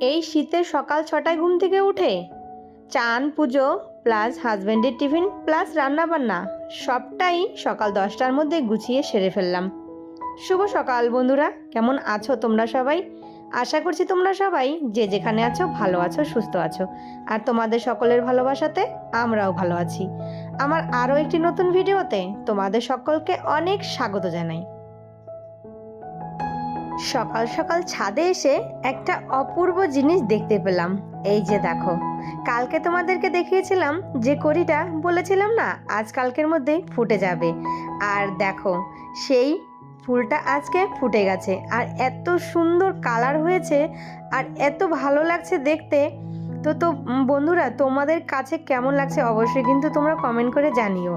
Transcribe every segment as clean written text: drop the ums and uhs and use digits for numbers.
এই শীতের সকাল ৬টায় ঘুম থেকে উঠে চান পুজো প্লাস হাজব্যান্ডের টিফিন প্লাস রান্নাবান্না সবটাই সকাল ১০টার মধ্যে গুছিয়ে সেরে ফেললাম। শুভ সকাল বন্ধুরা, কেমন আছো তোমরা সবাই? আশা করছি তোমরা সবাই যে যেখানে আছো ভালো আছো, সুস্থ আছো। আর তোমাদের সকলের ভালোবাসাতে আমরাও ভালো আছি। আমার আরও একটি নতুন ভিডিওতে তোমাদের সকলকে অনেক স্বাগত জানাই। সকাল সকাল ছাদে এসে একটা অপূর্ব জিনিস দেখতে পেলাম। এই যে দেখো, কালকে তোমাদেরকে দেখিয়েছিলাম যে কড়িটা, বলেছিলাম না আজ কালকের মধ্যেই ফুটে যাবে। আর দেখো, সেই ফুলটা আজকে ফুটে গেছে আর এত সুন্দর কালার হয়েছে আর এত ভালো লাগছে দেখতে। তো বন্ধুরা, তোমাদের কাছে কেমন লাগছে অবশ্যই কিন্তু তোমরা কমেন্ট করে জানিও।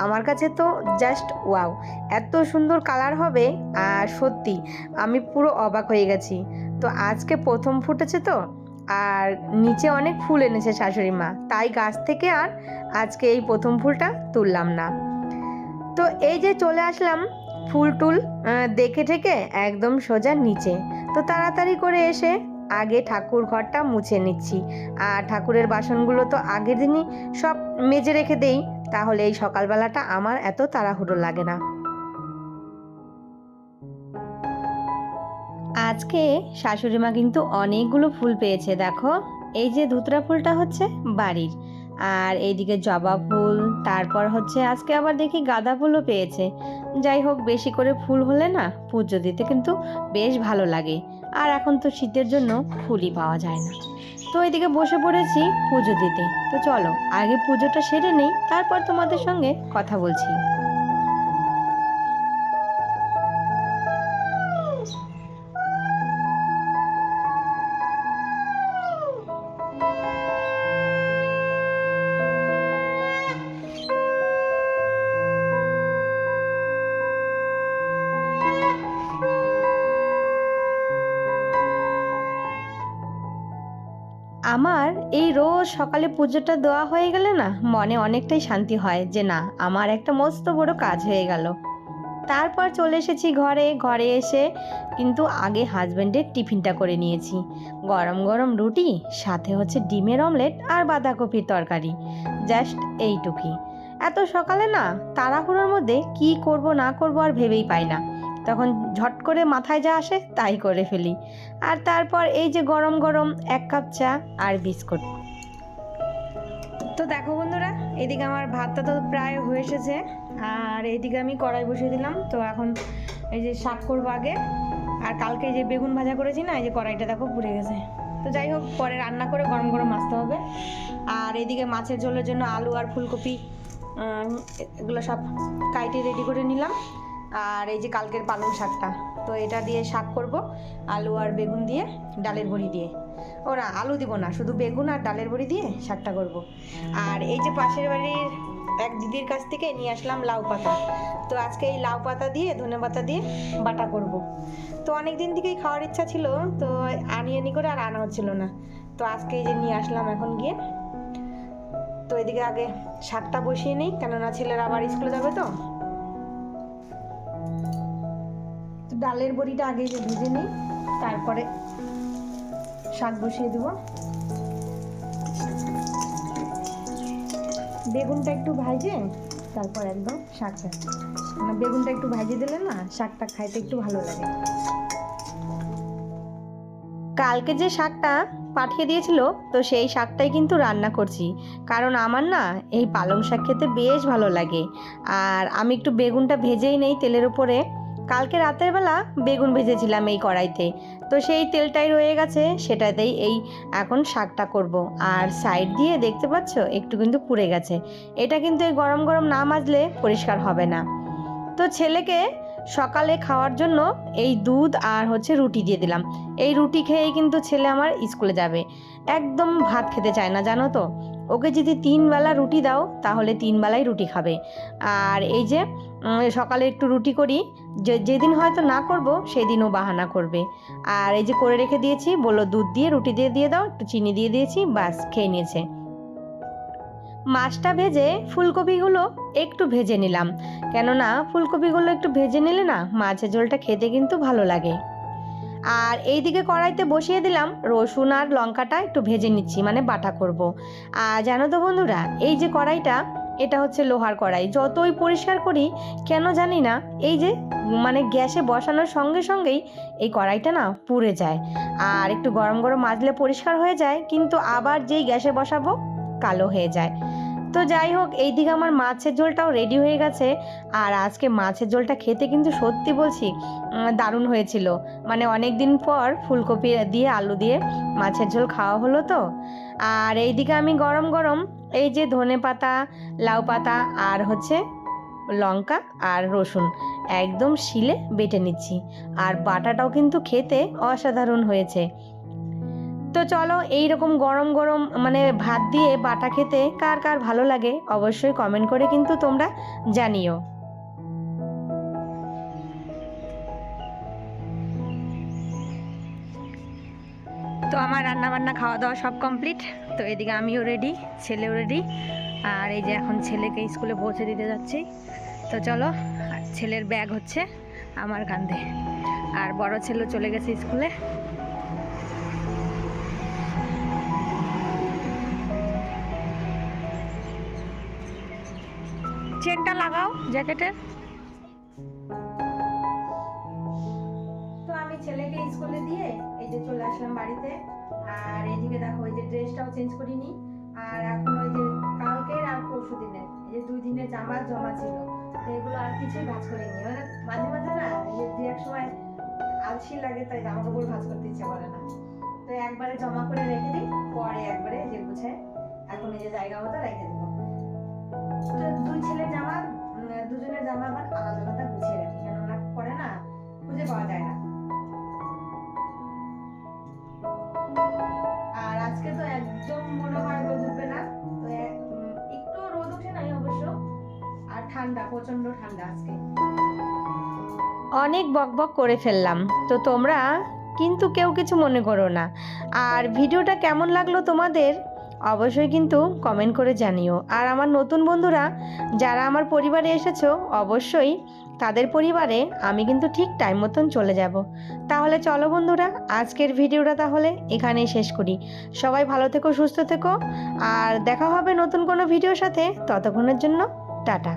আমার কাছে তো জাস্ট ওয়াও, এত সুন্দর কালার হবে আর সত্যি আমি পুরো অবাক হয়ে গেছি। তো আজকে প্রথম ফুটেছে তো, আর নিচে অনেক ফুল এনেছে শাশুড়ি মা, তাই গাছ থেকে আর আজকে এই প্রথম ফুলটা তুললাম না। তো এই যে চলে আসলাম ফুল টুল দেখে ঠেকে একদম সোজা নিচে। তো তাড়াতাড়ি করে এসে আগে ঠাকুর ঘরটা মুছে নিচ্ছি। আর ঠাকুরের বাসনগুলো তো আগের দিনই সব মেজে রেখে দেই, তাহলে এই সকালবেলাটা আমার এত তাড়াহুড়ো লাগে না। আজকে শাশুড়ি মা কিন্তু অনেকগুলো ফুল পেয়েছে। দেখো, এই যে ধুতরা ফুলটা হচ্ছে বাড়ির, আর এইদিকে জবা ফুল, তারপর হচ্ছে আজকে আবার দেখি গাঁদা ফুলও পেয়েছে। যাই হোক, বেশি করে ফুল হলে না পুজো দিতে কিন্তু বেশ ভালো লাগে। আর এখন তো শীতের জন্য ফুলই পাওয়া যায় না। তো এদিকে বসে পড়েছি পুজো দিতে। তো চলো আগে পুজোটা সেরে নেই, তারপর তোমাদের সঙ্গে কথা বলছি। আমার এই রোজ সকালে পুজোটা দেওয়া হয়ে গেলে না মনে অনেকটাই শান্তি হয় যে না, আমার একটা মস্ত বড় কাজ হয়ে গেল। তারপর চলে এসেছি ঘরে এসে কিন্তু আগে হাজব্যান্ডের টিফিনটা করে নিয়েছি। গরম গরম রুটি, সাথে হচ্ছে ডিমের অমলেট আর বাঁধাকপির তরকারি, জাস্ট এইটুকুই। এত সকালে না তাড়াহুড়োর মধ্যে কি করব না করব আর ভেবেই পাই না, তখন ঝট করে মাথায় যা আসে তাই করে ফেলি। আর তারপর এই যে গরম গরম 1 কাপ চা আর বিস্কুট। তো দেখো বন্ধুরা, এদিকে আমার ভাতটা তো প্রায় হয়ে এসেছে, আর এইদিকে আমি কড়াই বসিয়ে দিলাম। তো এখন এই যে শাক করবো আগে, আর কালকে যে বেগুন ভাজা করেছি না, এই যে কড়াইটা দেখো পুড়ে গেছে। তো যাই হোক, পরে রান্না করে গরম গরম মাছতে হবে। আর এদিকে মাছের ঝোলের জন্য আলু আর ফুলকপি এগুলো সব কাইটে রেডি করে নিলাম। আর এই যে কালকের পালং শাকটা, তো এটা দিয়ে শাক করব, আলু আর বেগুন দিয়ে, ডালের বড়ি দিয়ে। ওরা আলু দিব না, শুধু বেগুন আর ডালের বড়ি দিয়ে শাকটা করব। আর এই যে পাশের বাড়ির এক দিদির কাছ থেকে নিয়ে আসলাম লাউ পাতা। তো আজকে এই লাউ পাতা দিয়ে ধনে পাতা দিয়ে বাটা করব। তো অনেক দিন থেকেই খাওয়ার ইচ্ছা ছিল, তো আনি করে আর আনা হচ্ছিল না। তো আজকে এই যে নিয়ে আসলাম এখন গিয়ে। তো এদিকে আগে শাকটা বসিয়ে নিই, কেননা ছেলেরা আবার স্কুলে যাবে। তো ডালের বড়িটা আগে যে ভেজে নিই, তারপরে শাক বসিয়ে দেবো। বেগুনটা একটু ভাজে তারপর একদম শাকটা, মানে বেগুনটা একটু ভাজে দিলে না শাকটা খাইতে একটু ভালো লাগে। কালকে যে শাকটা পাঠিয়ে দিয়েছিল, তো সেই শাকটাই কিন্তু রান্না করছি, কারণ আমার না এই পালং শাক খেতে বেশ ভালো লাগে। আর আমি একটু বেগুনটা ভেজেই নেই তেলের উপরে। কালকে রাতের বেলা বেগুন ভেজেছিলাম এই কড়াইতে, তো সেই তেলটাই রয়ে গেছে, সেটাতেই এই এখন শাকটা করব। আর সাইড দিয়ে দেখতে পাচ্ছ একটু কিন্তু পুড়ে গেছে, এটা কিন্তু এই গরম গরম না মাজলে পরিষ্কার হবে না। তো ছেলেকে সকালে খাওয়ার জন্য এই দুধ আর হচ্ছে রুটি দিয়ে দিলাম। এই রুটি খেয়েই কিন্তু ছেলে আমার স্কুলে যাবে, একদম ভাত খেতে চায় না জানো তো। ওকে যদি 3 বেলা রুটি দাও তাহলে 3 বেলাই রুটি খাবে। আর এই যে সকালে একটু রুটি করি, যেদিন হয়তো না করব সেই দিনও বাহানা করবে। আর এই যে করে রেখে দিয়েছি, বললো দুধ দিয়ে রুটি দিয়ে দাও, একটু চিনি দিয়ে দিয়েছি, বাস খেয়ে নিয়েছে। মাছটা ভেজে ফুলকপিগুলো একটু ভেজে নিলাম, কেননা ফুলকপিগুলো একটু ভেজে নিলে না মাছের ঝোলটা খেতে কিন্তু ভালো লাগে। আর এইদিকে কড়াইতে বসিয়ে দিলাম রসুন আর লঙ্কাটা একটু ভেজে নিচ্ছি, মানে বাটা করব। আর জানো তো বন্ধুরা, এই যে কড়াইটা, এটা হচ্ছে লোহার কড়াই। যতই পরিষ্কার করি কেন জানি না, এই যে মানে গ্যাসে বসানোর সঙ্গে সঙ্গেই এই কড়াইটা না পুড়ে যায়। আর একটু গরম গরম মাজলে পরিষ্কার হয়ে যায়, কিন্তু আবার যেই গ্যাসে বসাবো কালো হয়ে যায়। তো যাই হোক, এইদিকে আমার মাছের ঝোলটাও রেডি হয়ে গেছে। আর আজকে মাছের ঝোলটা খেতে কিন্তু সত্যি বলছি দারুণ হয়েছিল। মানে অনেক দিন পর ফুলকপি দিয়ে আলু দিয়ে মাছের ঝোল খাওয়া হলো তো। আর এইদিকে আমি গরম গরম এই যে ধনে পাতা, লাউ পাতা আর হচ্ছে লঙ্কা আর রসুন একদম শিলে বেটে নিচ্ছি। আর বাটাটাও কিন্তু খেতে অসাধারণ হয়েছে। তো চলো, এইরকম গরম গরম মানে ভাত দিয়ে বাটা খেতে কার কার ভালো লাগে অবশ্যই কমেন্ট করে কিন্তু তোমরা জানিও। তো আমার রান্না বান্না খাওয়া দাওয়া সব কমপ্লিট। তো এদিকে আমিও রেডি, ছেলেও রেডি। আর এই যে এখন ছেলেকে স্কুলে পৌঁছে দিতে যাচ্ছি। তো চলো, ছেলের ব্যাগ হচ্ছে আমার কাঁধে, আর বড় ছেলে চলে গেছে স্কুলে। চেনটা লাগাও জ্যাকেটের। তো আমি ছেলেকে স্কুলে দিয়ে এই যে চলে আসলাম বাড়িতে। আর এইদিকে দেখো, ওই যে ড্রেসটাও চেঞ্জ করিনি। আর এখন ওই যে কালকের আর পরশু দিনের এই যে 2 দিনের জামা জমা ছিল, তো এগুলো আর কিছুই ভাঁজ করিনি। মানে মাঝে মাঝে না এই যে 2 এক সময় আলসি লাগে, তাই জামা কাপড় ভাঁজ করতে ইচ্ছে করে না। তো একবারে জমা করে রেখে দিই, পরে একবারে যে গুছায় এখন এই যে জায়গা মতো রেখে দেবো। তো 2 ছেলের জামা, দুজনের জামা আবার আলাদা আলাদা গুছিয়ে রাখি, কেননা পরে না খুঁজে পাওয়া যায় না। আর আজকে তো একদম মনে হয় রোদ উঠবে না। তো একটু রোদ উঠে নাই অবশ্য। আর ঠান্ডা, প্রচন্ড ঠান্ডা আজকে। অনেক বকবক করে ফেললাম, তো তোমরা কিন্তু কেউ কিছু মনে করো না। আর ভিডিওটা কেমন লাগলো তোমাদের অবশ্যই কিন্তু কমেন্ট করে জানিও। আর আমার নতুন বন্ধুরা যারা আমার পরিবারে এসেছো, অবশ্যই তাদের পরিবারে আমি কিন্তু ঠিক টাইম মতন চলে যাব। তাহলে চলো বন্ধুরা, আজকের ভিডিওটা তাহলে এখানেই শেষ করি। সবাই ভালো থেকো, সুস্থ থেকো, আর দেখা হবে নতুন কোনো ভিডিওর সাথে। ততক্ষণের জন্য টাটা।